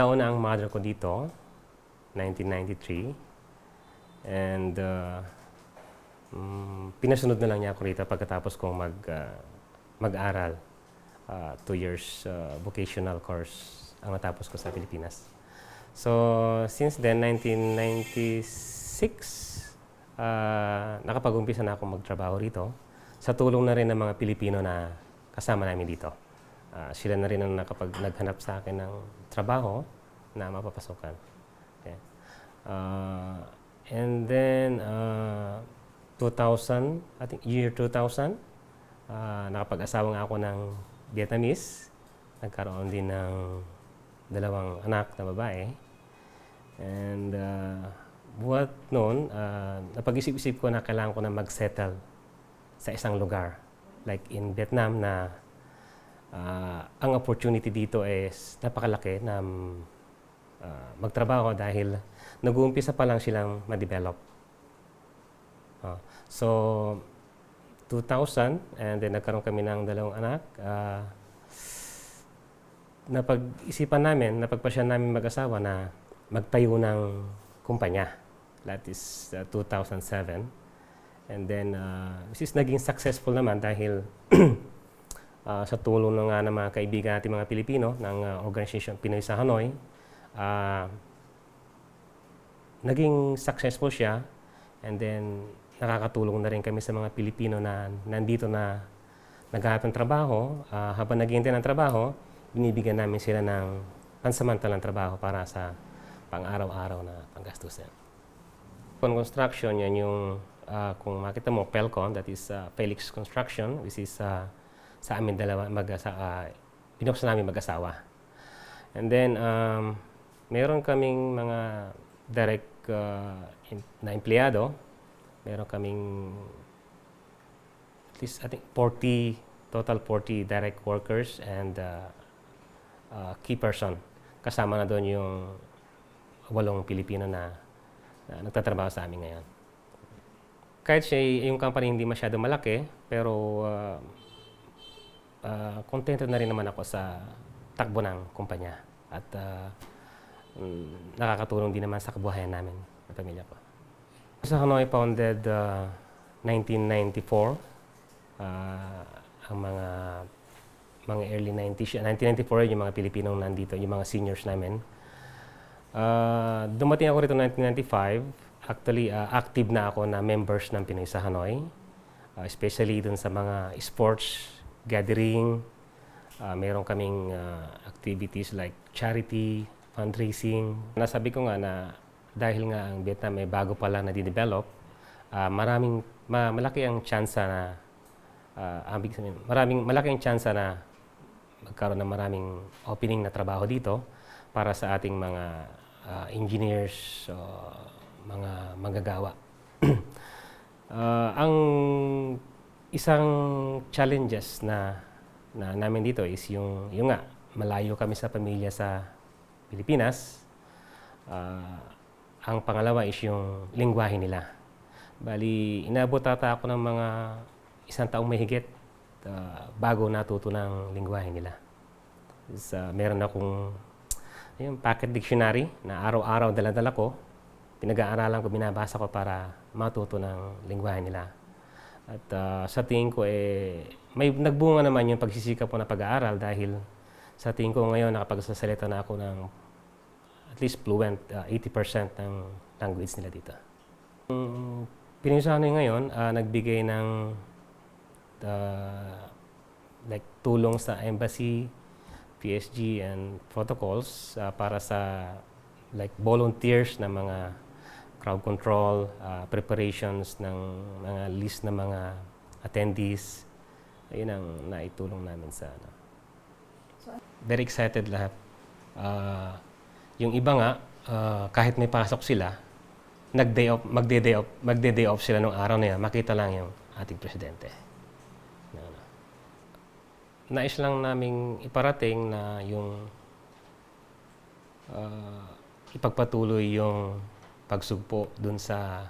nauna ang mother ko dito, 1993. And pinasunod na lang niya ako rito pagkatapos kong mag-aral. 2 years vocational course ang natapos ko sa Pilipinas. So, since then, 1996, nakapag-umpisa na akong magtrabaho rito sa tulong na rin ng mga Pilipino na kasama namin dito. Sila na rin ang naghanap sa akin ng trabaho na mapapasukan. Okay. And then, 2000, I think year 2000, nakapag-asawa nga ako ng Vietnamese. Nagkaroon din ng 2 anak na babae. And buhat noon, napag-isip-isip ko na kailangan ko na mag-settle sa isang lugar. Like in Vietnam na ang opportunity dito is napakalaki na magtrabaho dahil nag-uumpisa pa lang silang ma-develop. So, 2000, and then nagkaroon kami ng 2 anak. Napag-isipan namin, napagpasya namin mag-asawa na magtayo ng kumpanya. That is 2007. And then, which is naging successful naman dahil sa tulong ng mga kaibigan natin mga Pilipino ng organization Pinoy sa Hanoi, naging successful siya. And then, nakakatulong na rin kami sa mga Pilipino na nandito na naghahanap ng trabaho. Habang naghihintay ng trabaho, binibigyan namin sila ng pansamantalang trabaho para sa pang-araw-araw na panggastusin. Construction, yan yung, kung makita mo, Pelcon, that is Felix Construction, which is sa amin dalawa, binuksan namin mag-asawa. And then, meron kaming mga direct na empleyado. Meron kaming at least, I think, total 40 direct workers and key person. Kasama na doon yung 8 Pilipino na nagtatrabaho sa amin ngayon. Kahit yung company hindi masyado malaki, pero kontento na rin naman ako sa takbo ng kumpanya. At nakakatulong din naman sa kabuhayan namin, ng pamilya ko. Sa Hanoi, founded 1994. Ang mga early 90s, 1994 yung mga Pilipinong nandito, yung mga seniors namin. Dumating ako rito 1995. Actually, active na ako na members ng Pinoy sa Hanoi. Especially dun sa mga sports, gathering. Meron kaming activities like charity, fundraising. Nasabi ko nga na dahil nga ang Vietnam ay bago pa lang na-develop, malaki ang tsansa na malaki ang tsansa na magkaroon ng maraming opening na trabaho dito para sa ating mga engineers, mga manggagawa. Ang isang challenges na namin dito is yung nga, malayo kami sa pamilya sa Pilipinas. Ang pangalawa is yung lingwahe nila. Bali, inabot ata ako ng mga 1 taong mahigit bago natuto ng lingwahe nila. Meron akong pocket dictionary na araw-araw dala-dala ko. Pinag-aaralan ko, binabasa ko para matuto ng lingwahe nila. At sa tingin ko, may nagbunga naman yung pagsisikap ko na pag-aaral dahil sa tingin ko ngayon nakapagsasalita na ako ng at least fluent, 80% ng language nila dito. Pinoy sa Hanoi ngayon, nagbigay ng like tulong sa embassy, PSG, and protocols para sa like volunteers na mga crowd control, preparations ng mga list ng mga attendees. Ayun ang naitulong namin sa very excited lahat. Yung iba nga, kahit may pasok sila, magde-day off sila nung araw na yan, makita lang yung ating presidente. Nais lang naming iparating na yung ipagpatuloy yung pagsugpo dun sa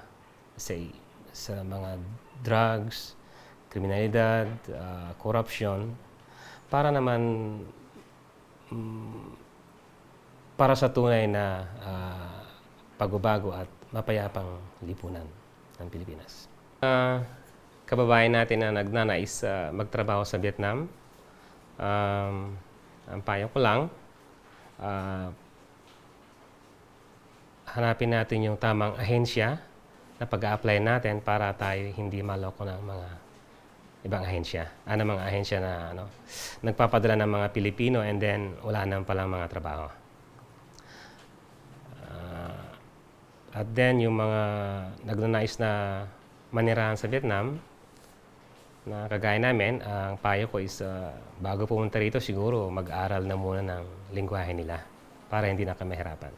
mga drugs, kriminalidad, corruption, para naman para sa tunay na pagbabago at mapayapang lipunan ng Pilipinas. Kababayan natin na nagnanais magtrabaho sa Vietnam, ang payo ko lang, hanapin natin yung tamang ahensya na pag-a-apply natin para tayo hindi maloko ng mga ibang ahensya. Ng mga ahensya na nagpapadala ng mga Pilipino and then wala nang palang mga trabaho. At then yung mga nagnanais na manirahan sa Vietnam, na kagaya namin, ang payo ko is bago pumunta rito siguro mag-aral na muna ng lingwahe nila para hindi na kami mahirapan.